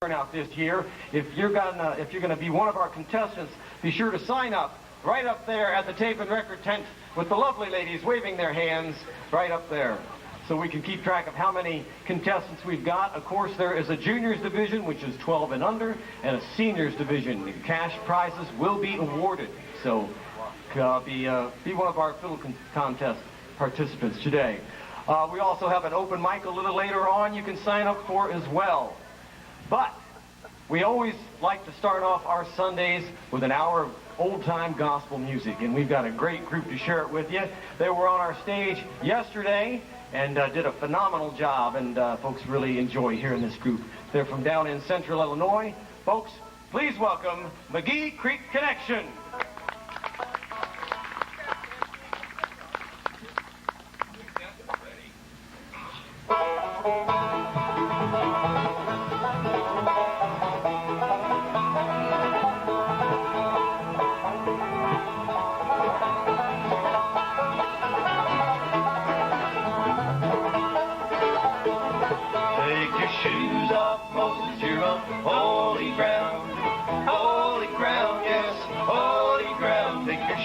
turnout this year. If you're gonna be one of our contestants, be sure to sign up right up there at the tape and record tent with the lovely ladies waving their hands right up there, so we can keep track of how many contestants we've got. Of course, there is a juniors division, which is 12 and under, and a seniors division. Cash prizes will be awarded, so be one of our fiddle contest participants today. We also have an open mic a little later on you can sign up for as well. But we always like to start off our Sundays with an hour of old-time gospel music, and we've got a great group to share it with you. They were on our stage yesterday and did a phenomenal job, and folks really enjoy hearing this group. They're from down in central Illinois. Folks, please welcome McGee Creek Connection.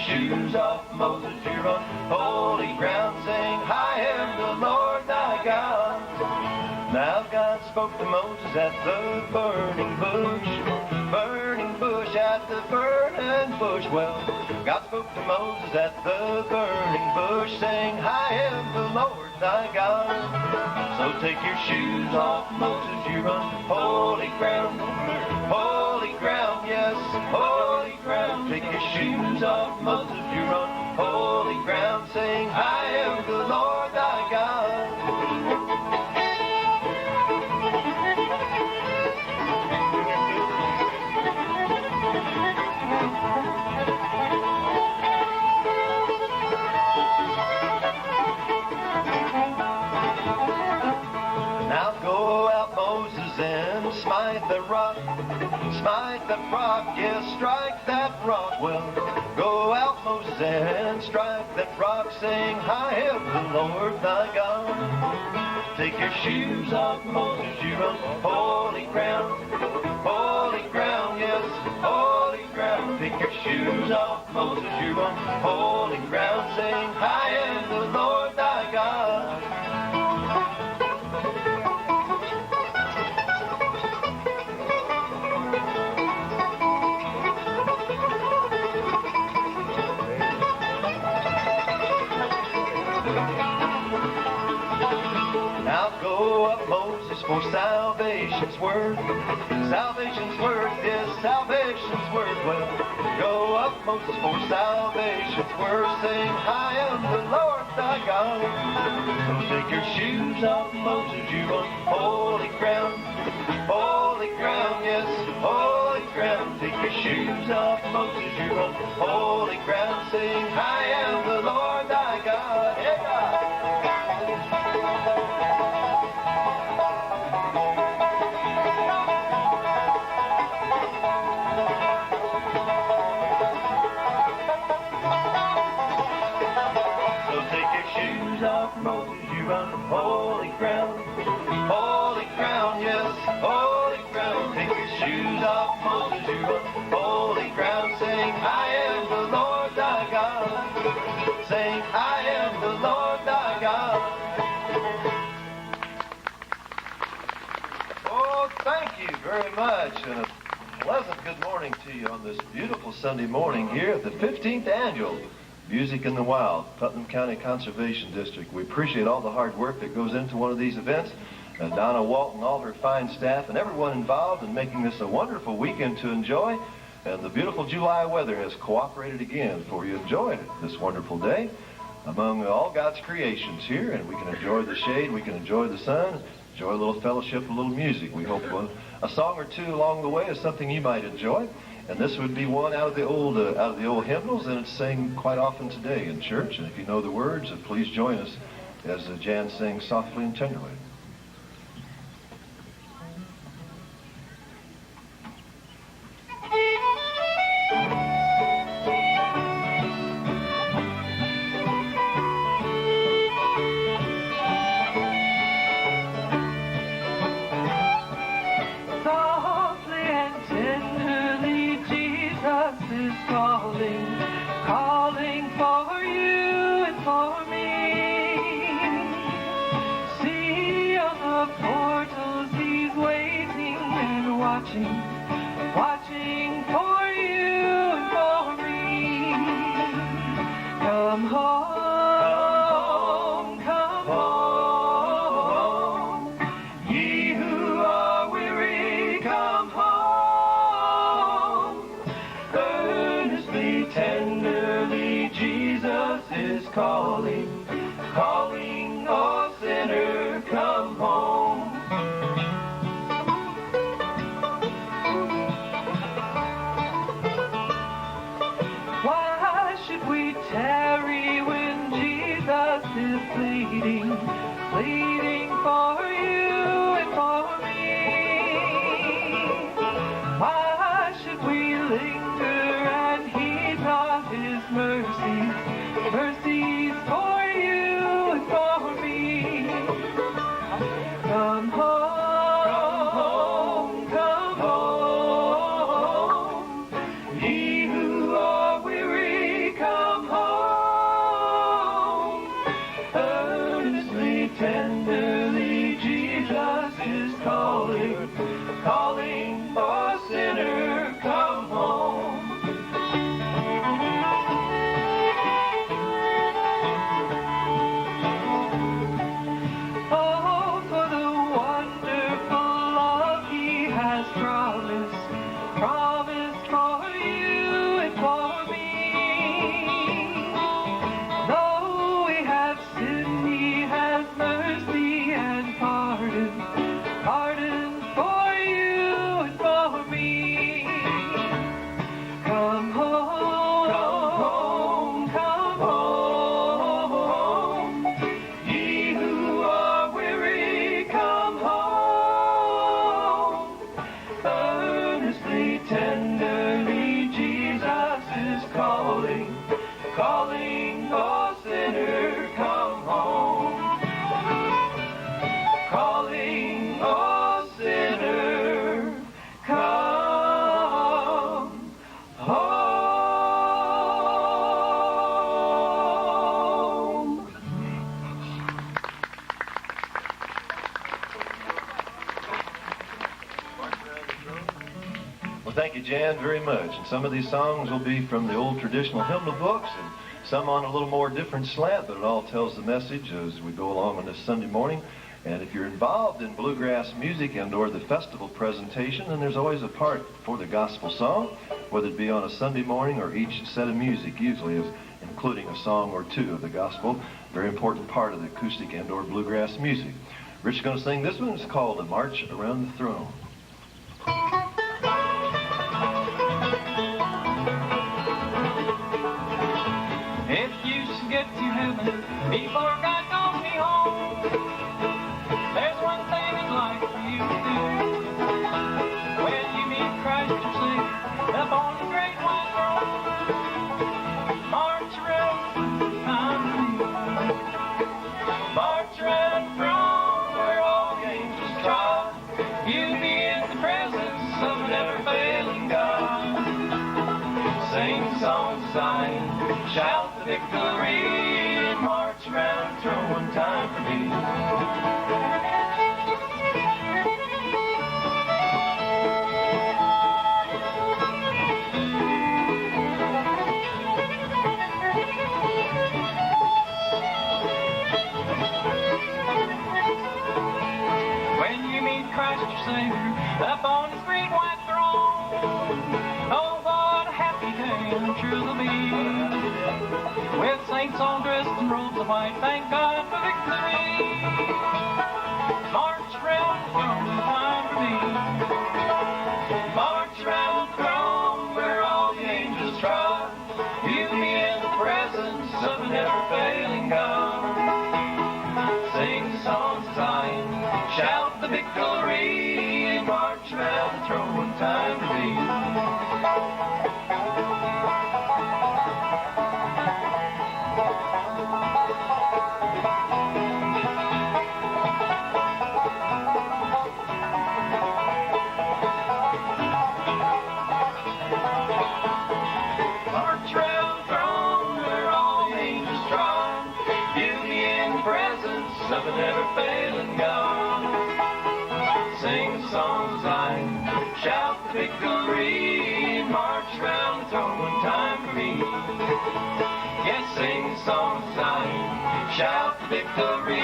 Shoes off, Moses, you're on holy ground. Sing, I am the Lord thy God. Now God spoke to Moses at the burning bush, at the burning bush. Well, God spoke to Moses at the burning bush, saying, I am the Lord thy God. So take your shoes off, Moses, you're on holy ground, yes, holy ground. Take your shoes off, Moses, you're on holy ground. Sing, I am the Lord thy God. Now go out, Moses, and smite the rock, yes, strike that rock. Well, go out, Moses, and strike that rock, saying, I am the Lord thy God. Take your shoes off, Moses, you're on holy ground, yes, holy ground. Take your shoes off, Moses, you're on holy ground, saying, I am the Lord thy God. Now go up, Moses, for salvation's word, yes, salvation's word. Well, go up, Moses, for salvation's word, saying, I am the Lord thy God. So take your shoes off, Moses, you're on holy ground, yes, holy ground. Take your shoes off, Moses, you're on holy ground, saying, I am the Lord thy God. Hey, God. Moses, you're on holy ground, yes, holy ground. Take your shoes off, Moses, you're on holy ground. Sing, I am the Lord thy God. Sing, I am the Lord thy God. Oh, thank you very much, and a pleasant good morning to you on this beautiful Sunday morning here at the 15th Annual Music in the Wild, Putnam County Conservation District. We appreciate all the hard work that goes into one of these events. Donna Walton, all her fine staff, and everyone involved in making this a wonderful weekend to enjoy. And the beautiful July weather has cooperated again for you enjoying this wonderful day among all God's creations here. And we can enjoy the shade, we can enjoy the sun, enjoy a little fellowship, a little music. We hope a song or two along the way is something you might enjoy. And this would be one out of the old hymnals, and it's sang quite often today in church. And if you know the words, please join us as Jan sings softly and tenderly. So watching, watching for you and for me. Come home, come home. Ye who are weary, come home. Earnestly, tenderly, Jesus is calling, calling, oh sinner, come home. Why should we tarry when Jesus is pleading, pleading for you and for me? Why should we linger and heed not his mercies, mercies for you and for me? Come home, come home. Ye who are weary, come home. Earnestly, tenderly, Jesus is calling, calling, oh sinner, come home. Oh, for the wonderful love he has promised, promised for you and for me. Though we have sinned, he has mercy and pardon, pardon for you and for me. Come home, come home. Ye who are weary, come home. Earnestly, tenderly, Jesus is calling, calling, oh sinner, come home. Calling, oh sinner, come home. Well, thank you, Jan, very much. And some of these songs will be from the old traditional hymnal books, and some on a little more different slant, but it all tells the message as we go along on this Sunday morning. And if you're involved in bluegrass music and or the festival presentation, then there's always a part for the gospel song, whether it be on a Sunday morning or each set of music usually is including a song or two of the gospel. Very important part of the acoustic and or bluegrass music. Rich is going to sing this one. It's called A March Around the Throne. If you should get to heaven before God calls me home, there's one thing I'd like for you to do. When you meet Christ your Savior up on the great white throne, march around the time. March around the throne where all the angels trod. You'll be in the presence of an ever-failing God. Sing songs of Zion, shout the victory, and march around the throne one time for me. When you meet Christ your Savior up on his great white throne, oh, what a happy day I'm sure they'll be. With saints all dressed in robes of white, thank God for victory. March around the throne, time for me. March around the throne where all the angels trod. You'll be in the presence of an ever-failing God. Sing the songs of Zion, shout the victory, and march around the throne one time for me. March around the throne where all the angels trod. You'll be in the presence of a never-failing God. Sing sing songs, I shout victory, march round the throne one time for me. Yes, sing songs, I shout victory,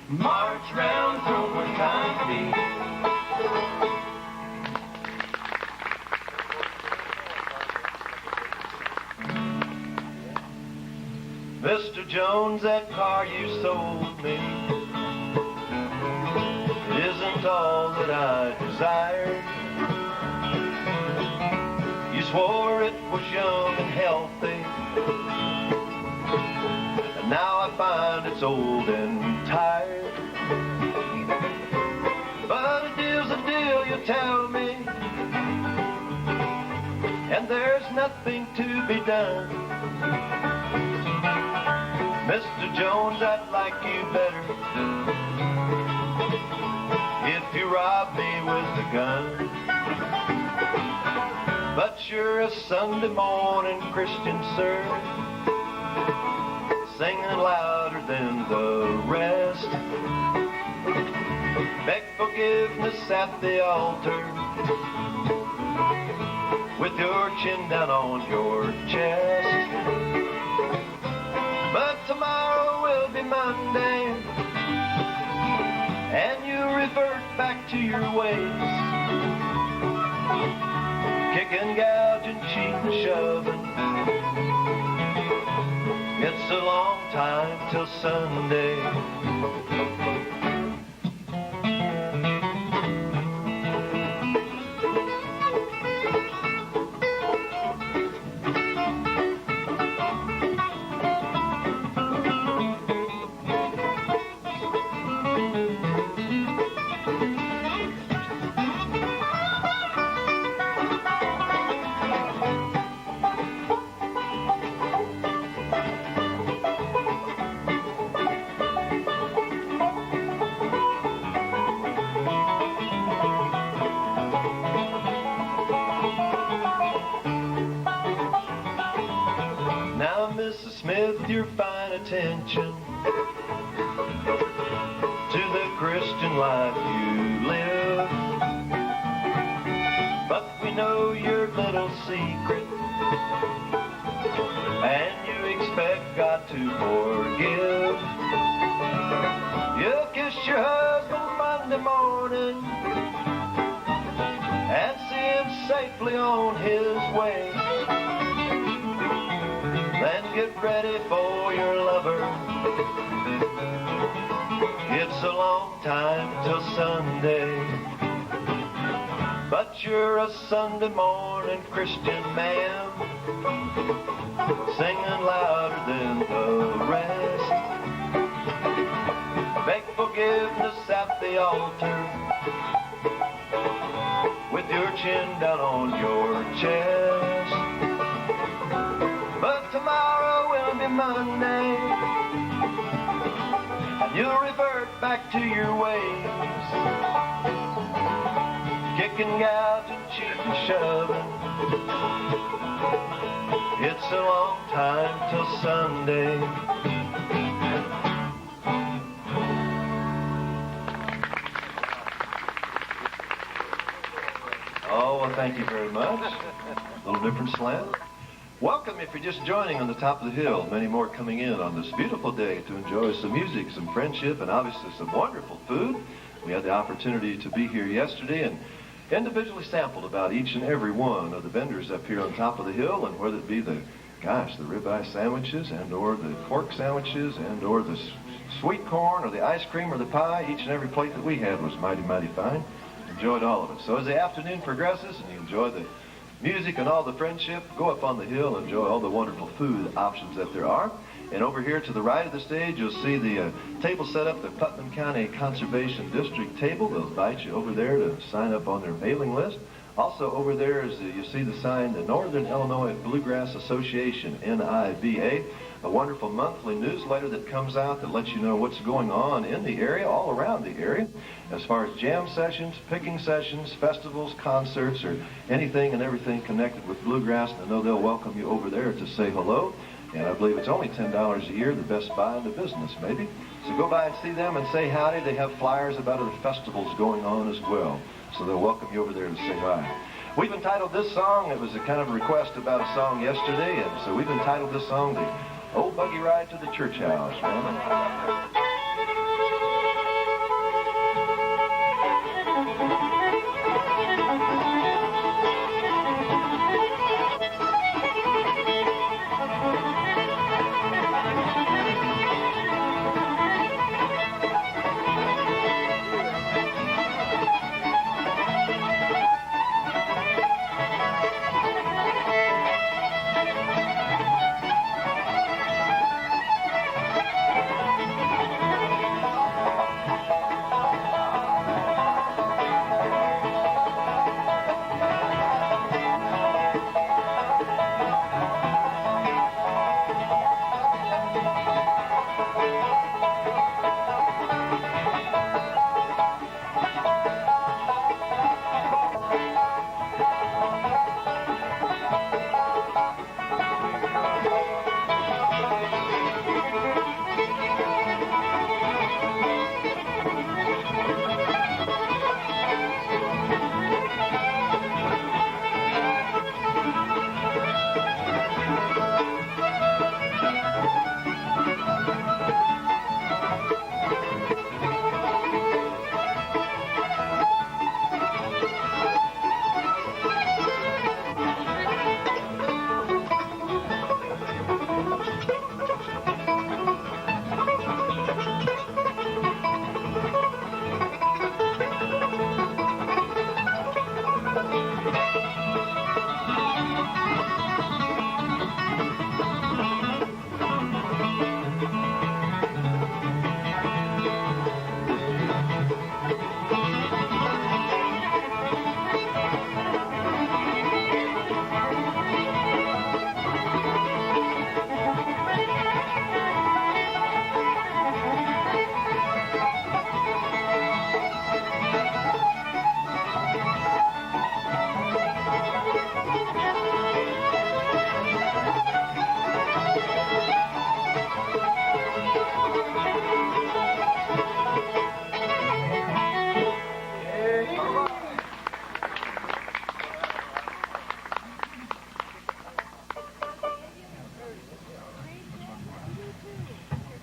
march round the throne one time for me. Mr. Jones, that car you sold me isn't all that I desired. You swore it was young and healthy, and now I find it's old and tired. But a deal's a deal, you tell me, and there's nothing to be done. Mr. Jones, I'd like you better if you robbed me with a gun. But you're a Sunday morning Christian, sir, singing louder than the rest. Beg forgiveness at the altar with your chin down on your chest. But tomorrow will be Monday, and you revert back to your ways, kicking, gouging, cheating, shoving. It's a long time till Sunday. Your fine attention to the Christian life you live, but we know your little secret, and you expect God to forgive. You'll kiss your husband Monday morning and see him safely on his way. Then get ready for your lover. It's a long time till Sunday, but you're a Sunday morning Christian man, singing louder than the rest. Beg forgiveness at the altar with your chin down on your chest. But tomorrow will be Monday, and you'll revert back to your ways, kicking, gouging, cheating, shoving. It's a long time till Sunday. Oh, well, thank you very much. A little different slant. Welcome if you're just joining on the top of the hill. Many more coming in on this beautiful day to enjoy some music, some friendship, and obviously some wonderful food. We had the opportunity to be here yesterday and individually sampled about each and every one of the vendors up here on top of the hill, and whether it be the ribeye sandwiches and or the pork sandwiches and or the sweet corn or the ice cream or the pie, each and every plate that we had was mighty, mighty fine. Enjoyed all of it. So as the afternoon progresses and you enjoy the music and all the friendship, go up on the hill and enjoy all the wonderful food options that there are. And over here to the right of the stage, you'll see the table set up, the Putnam County Conservation District table. They'll invite you over there to sign up on their mailing list. Also over there is you see the sign, the Northern Illinois Bluegrass Association, NIBA, a wonderful monthly newsletter that comes out that lets you know what's going on in the area, all around the area, as far as jam sessions, picking sessions, festivals, concerts, or anything and everything connected with bluegrass. And I know they'll welcome you over there to say hello. And I believe it's only $10 a year, the best buy in the business, maybe. So go by and see them and say howdy. They have flyers about other festivals going on as well. So they'll welcome you over there to say hi. We've entitled this song, it was a kind of request about a song yesterday, and so we've entitled this song the Old Buggy Ride to the Churchhouse.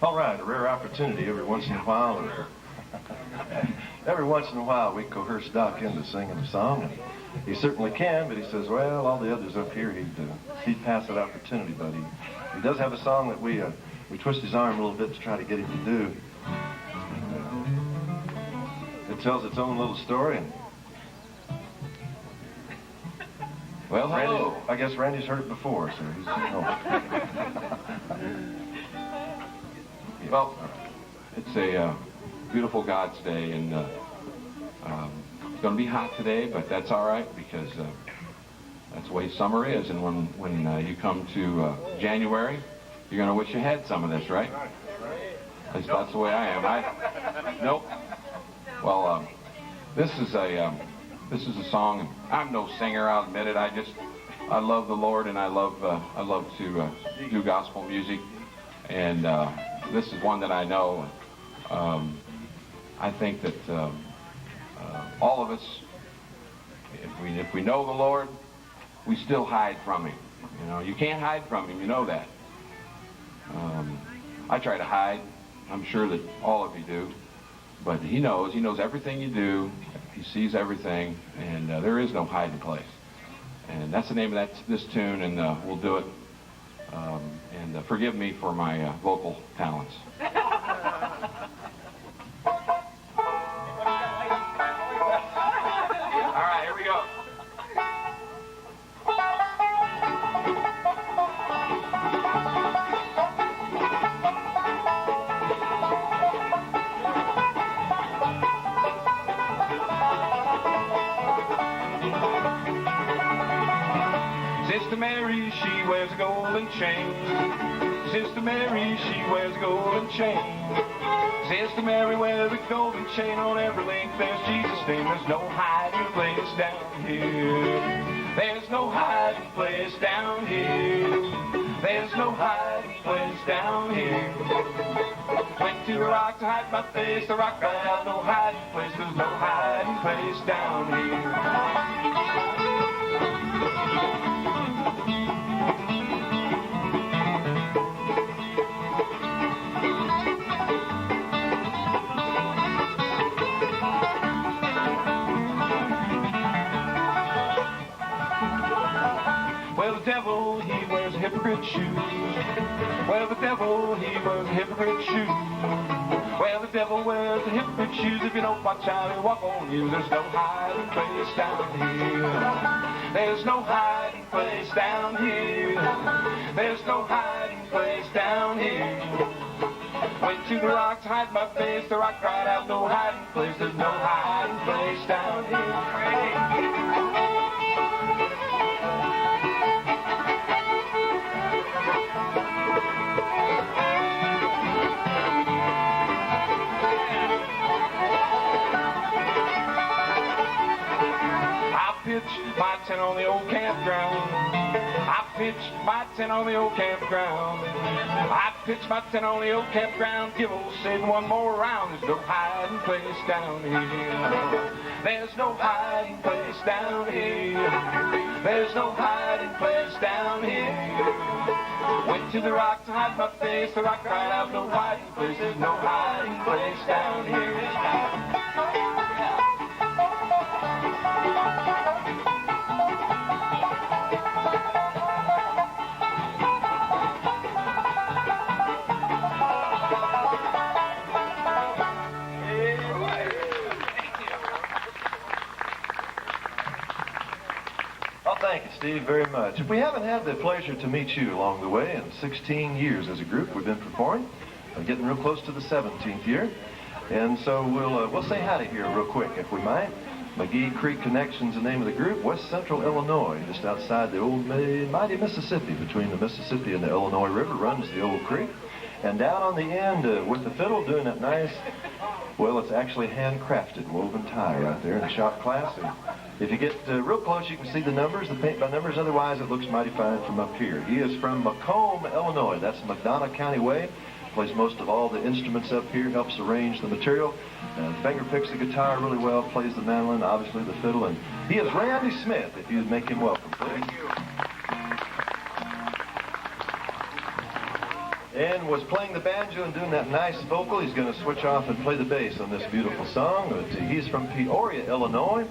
All right, a rare opportunity every once in a while. Every once in a while, we coerce Doc into singing a song, and he certainly can. But he says, "Well, all the others up here, he'd pass that opportunity." But he does have a song that we twist his arm a little bit to try to get him to do. It tells its own little story. And well, hello. Randy, I guess Randy's heard it before, so he's Well, it's a beautiful God's Day, and it's going to be hot today, but that's all right because that's the way summer is. And when you come to January, you're going to wish you had some of this, right? At least that's the way I am. Nope. Well, this is a song. And I'm no singer, I'll admit it. I love the Lord, and I love to do gospel music, and this is one that I know. I think that all of us, if we know the Lord, we still hide from Him. You know, you can't hide from Him. You know that. I try to hide. I'm sure that all of you do. But He knows. He knows everything you do. He sees everything, and there is no hiding place. And that's the name of this tune, and we'll do it. And forgive me for my vocal talents. All right, here we go. Sister Mary, she wears a golden chain. Sister Mary, she wears a golden chain. Sister Mary wears a golden chain on every link. There's Jesus' name. There's no hiding place down here. There's no hiding place down here. There's no hiding place down here. Went to the rock to hide my face. The rock cried out, no hiding place. There's no hiding place down here. Well, the devil, he wears hypocrite shoes. Well, the devil, he wears hypocrite shoes. Well, the devil wears the hypocrite shoes. If you don't watch out, he'll walk on you. There's no hiding place down here. There's no hiding place down here. There's no hiding place down here. Went to the rock to hide my face. The rock cried out, no hiding place. There's no hiding place down here. Pitch my tent on the old campground. I pitched my tent on the old campground. I pitched my tent on the old campground. Give old Sid one more round. There's no hiding place down here. There's no hiding place down here. There's no hiding place down here. Went to the rock to hide my face. The rock cried out, no hiding place. There's no hiding place down here. Thank you, Steve, very much. If we haven't had the pleasure to meet you along the way in 16 years as a group, we've been performing. We're getting real close to the 17th year. And so we'll say howdy here real quick, if we might. McGee Creek Connection's the name of the group. West Central Illinois, just outside the old mighty Mississippi. Between the Mississippi and the Illinois River runs the old creek. And down on the end with the fiddle doing that nice, well, it's actually handcrafted woven tie right there in the shop class. And if you get real close, you can see the numbers, the paint by numbers. Otherwise, it looks mighty fine from up here. He is from Macomb, Illinois. That's McDonough County way. Plays most of all the instruments up here, helps arrange the material. Finger picks the guitar really well, plays the mandolin, obviously the fiddle. And he is Randy Smith, if you'd make him welcome, please. Thank you. And was playing the banjo and doing that nice vocal. He's going to switch off and play the bass on this beautiful song. He's from Peoria, Illinois.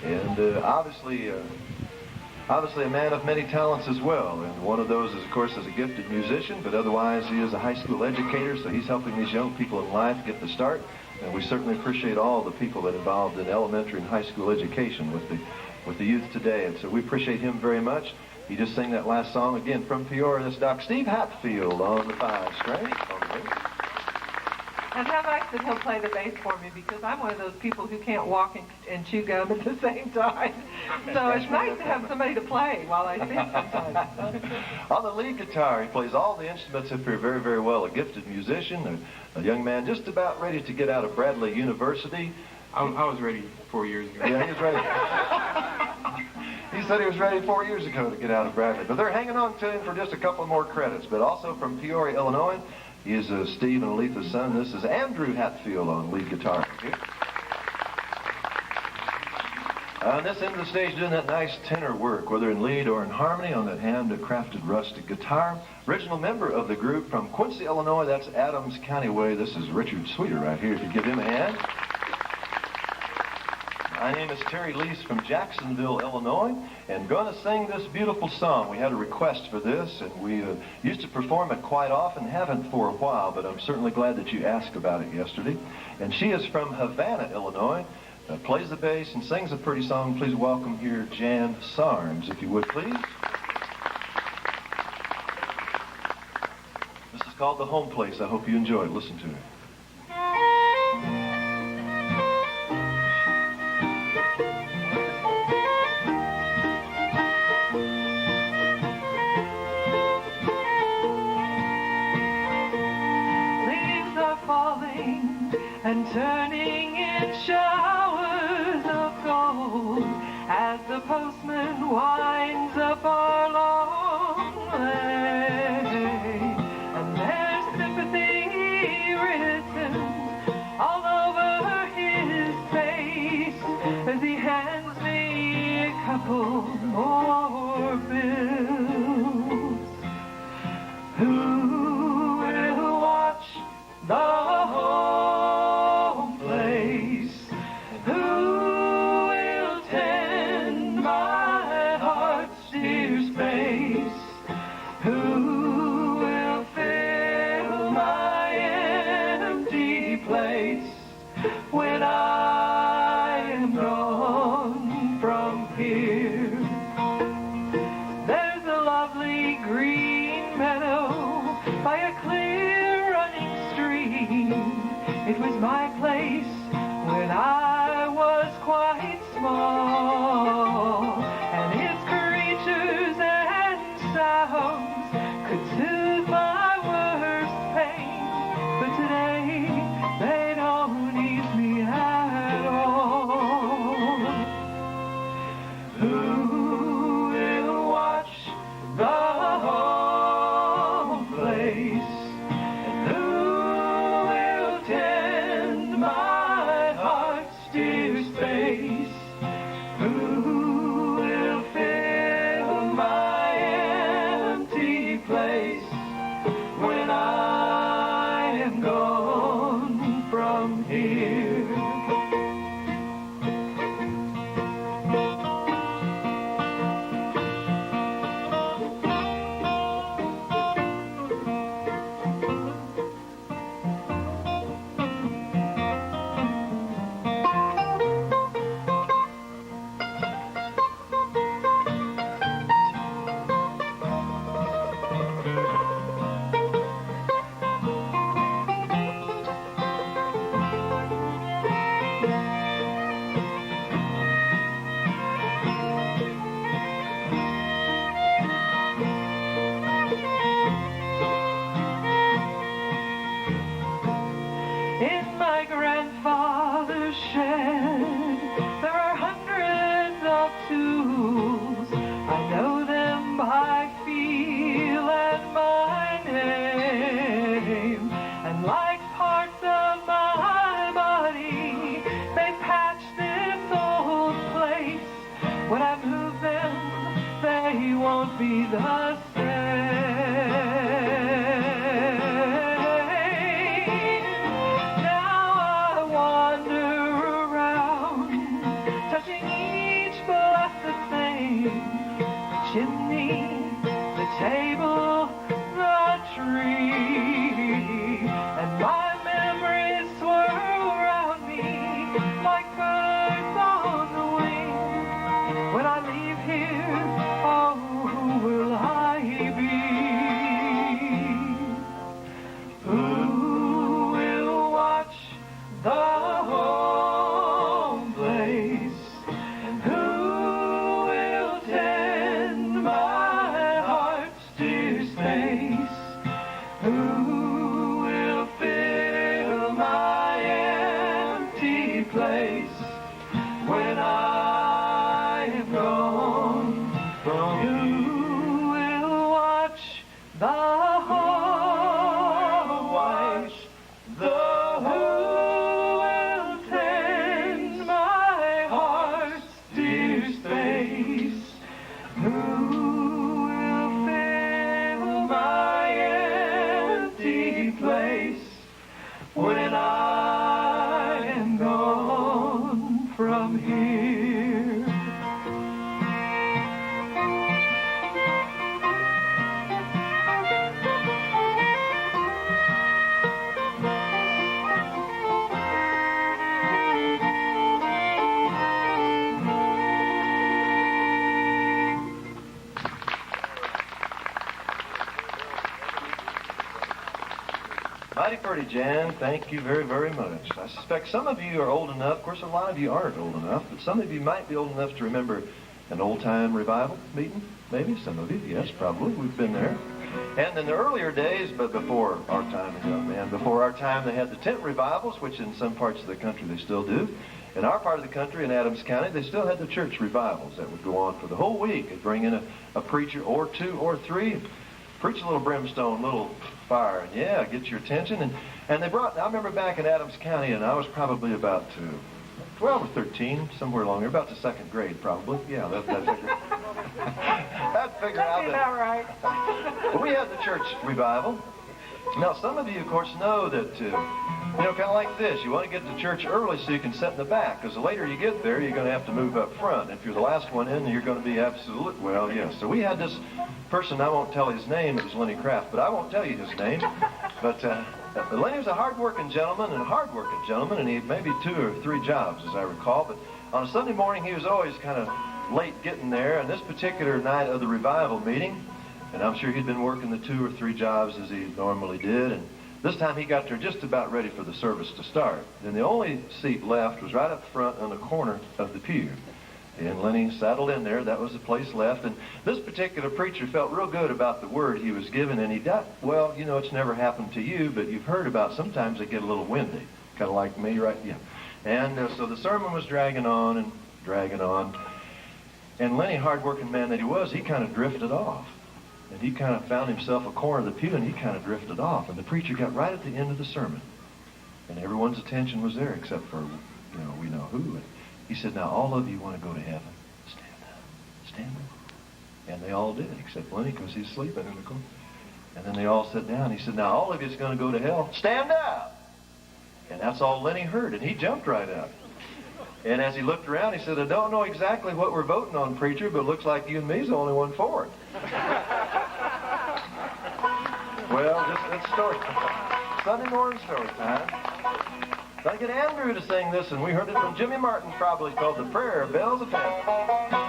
And obviously a man of many talents as well. And one of those is, of course, as a gifted musician, but otherwise he is a high school educator, so he's helping these young people in life get the start. And we certainly appreciate all the people that are involved in elementary and high school education with the youth today. And so we appreciate him very much. He just sang that last song again from Peoria. That's Doc Steve Hatfield on the 5-string. And how nice that he'll play the bass for me, because I'm one of those people who can't walk and chew gum at the same time. So it's nice to have somebody to play while I sing sometimes. On the lead guitar, he plays all the instruments up here very, very well. A gifted musician, a young man just about ready to get out of Bradley University. I was ready 4 years ago. Yeah, he was ready. He said he was ready 4 years ago to get out of Bradley. But they're hanging on to him for just a couple more credits. But also from Peoria, Illinois, he is Steve and Aletha's son. This is Andrew Hatfield on lead guitar. On this end of the stage, doing that nice tenor work, whether in lead or in harmony, on that hand-crafted rustic guitar. Original member of the group from Quincy, Illinois. That's Adams County way. This is Richard Sweeter right here, if you give him a hand. My name is Terry Lease from Jacksonville, Illinois, and going to sing this beautiful song. We had a request for this, and we used to perform it quite often, haven't for a while, but I'm certainly glad that you asked about it yesterday. And she is from Havana, Illinois, plays the bass and sings a pretty song. Please welcome here Jan Sarnes, if you would, please. This is called The Home Place. I hope you enjoy it. Listen to it. And turning in showers of gold as the postman winds up our long way. as he hands me a couple more bills. Who will watch the home place? Who will tend my heart's dear space? Who will fill my empty place when I am gone from here? There's a lovely green meadow by a clear running stream. It was my place when I was quite small, and its creatures and sounds could soothe my worst pain. But today they don't ease me at all. Who will watch the home place? And who will tend my heart's dear space? Who will fill my empty place when I am gone from here? In my grandfather's shed, there are hundreds of tools. I know them by feel and by name. And like parts of my body, they patch this old place. When I move them, they won't be the same. Now I wander around, touching each blessed thing. The chimney, the table, the tree. And my memories swirl around me like birds on the wing. When I leave here, oh, who will I be? Who will watch the home place? And who will tend my heart's dear space? Who will fill my empty place when I am gone from you? Who will watch the home watch the who will tend my heart's dear space? Who will fill my empty place when I am gone from here? Mighty pretty, Jan. Thank you very, very much. I suspect some of you are old enough. Of course, a lot of you aren't old enough, but some of you might be old enough to remember an old-time revival meeting. Maybe some of you. Yes, probably. We've been there. And in the earlier days, but before our time, young man, before our time, they had the tent revivals, which in some parts of the country they still do. In our part of the country, in Adams County, they still had the church revivals that would go on for the whole week. They'd bring in a preacher or two or three, preach a little brimstone, little fire, and yeah, get your attention. And they brought, I remember back in Adams County, and I was probably about 12 or 13, somewhere along there, about the second grade probably. Yeah, that figure. That figure out that. All right. Well, we had the church revival. Now, some of you, of course, know that, kind of like this. You want to get to church early so you can sit in the back, because the later you get there, you're going to have to move up front. If you're the last one in, you're going to be absolute. Well, yes. So we had this person, I won't tell his name, it was Lenny Kraft, but I won't tell you his name. But Lenny was a hard-working gentleman, and he had maybe 2 or 3 jobs, as I recall. But on a Sunday morning, he was always kind of late getting there. And this particular night of the revival meeting, and I'm sure he'd been working the 2 or 3 jobs as he normally did, and this time he got there just about ready for the service to start. And the only seat left was right up front on the corner of the pew. And Lenny saddled in there. That was the place left. And this particular preacher felt real good about the word he was given. And he got, well, it's never happened to you, but you've heard about sometimes they get a little windy. Kind of like me, right? Yeah. And so the sermon was dragging on and dragging on. And Lenny, hard-working man that he was, he kind of drifted off. And he kind of found himself a corner of the pew, and he kind of drifted off. And the preacher got right at the end of the sermon. And everyone's attention was there except for, we know who. And he said, now, all of you want to go to heaven. Stand up. Stand up. And they all did, except Lenny, because he's sleeping in the corner. And then they all sat down. He said, now, all of you is going to go to hell. Stand up. And that's all Lenny heard, and he jumped right up. And as he looked around, he said, I don't know exactly what we're voting on, preacher, but it looks like you and me's the only one for it. Well, it's story time. Sunday morning story time. Gotta get Andrew to sing this, and we heard it from Jimmy Martin, probably, called The Prayer Bells of Heaven.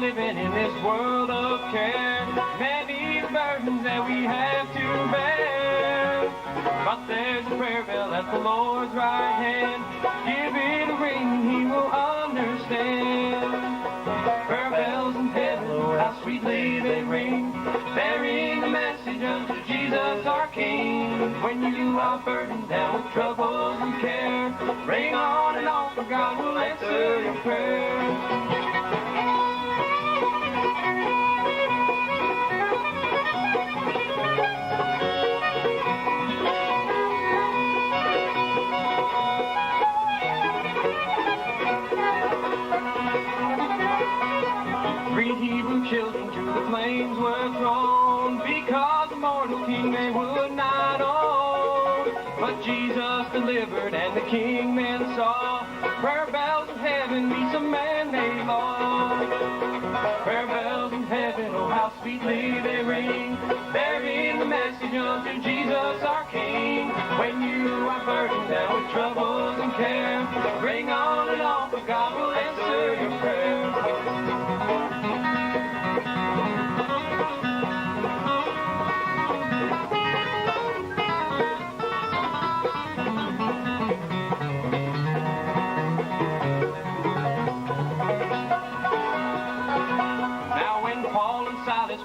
Living in this world of care, many burdens that we have to bear. But there's a prayer bell at the Lord's right hand. Give it a ring, He will understand. Prayer bells in heaven, oh, how sweetly they ring, bearing the message unto Jesus our King. When you are burdened down with troubles and care, ring on and on, for God will answer your prayer. Children to the flames were thrown because the mortal king they would not own. But Jesus delivered and the king men saw prayer bells in heaven meet some man-made law. Prayer bells in heaven, oh how sweetly they ring, bearing the message unto Jesus our King. When you are burdened down with troubles and care, ring on and on, for God will answer your prayer.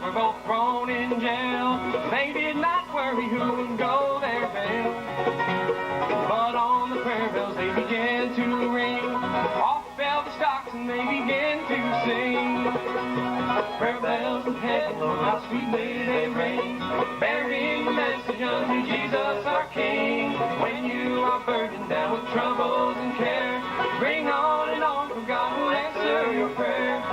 Were both thrown in jail. They did not worry who would go their bail. But on the prayer bells they began to ring. Off fell the stocks and they began to sing. Prayer bells in heaven, oh how sweetly they ring, bearing the message unto Jesus our King. When you are burdened down with troubles and care, ring on and on, for God will answer your prayer.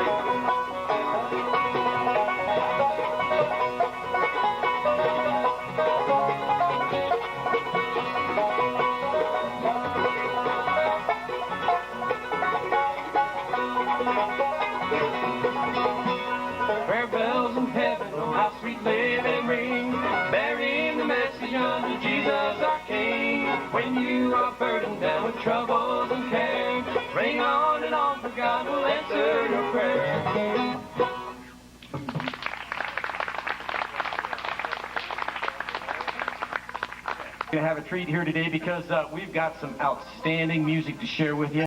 Prayer bells in heaven, oh how sweetly they ring, bearing the message unto Jesus our King. When you are burdened down with troubles and care, ring on and on, for God will answer your prayer. We're going to have a treat here today because we've got some outstanding music to share with you.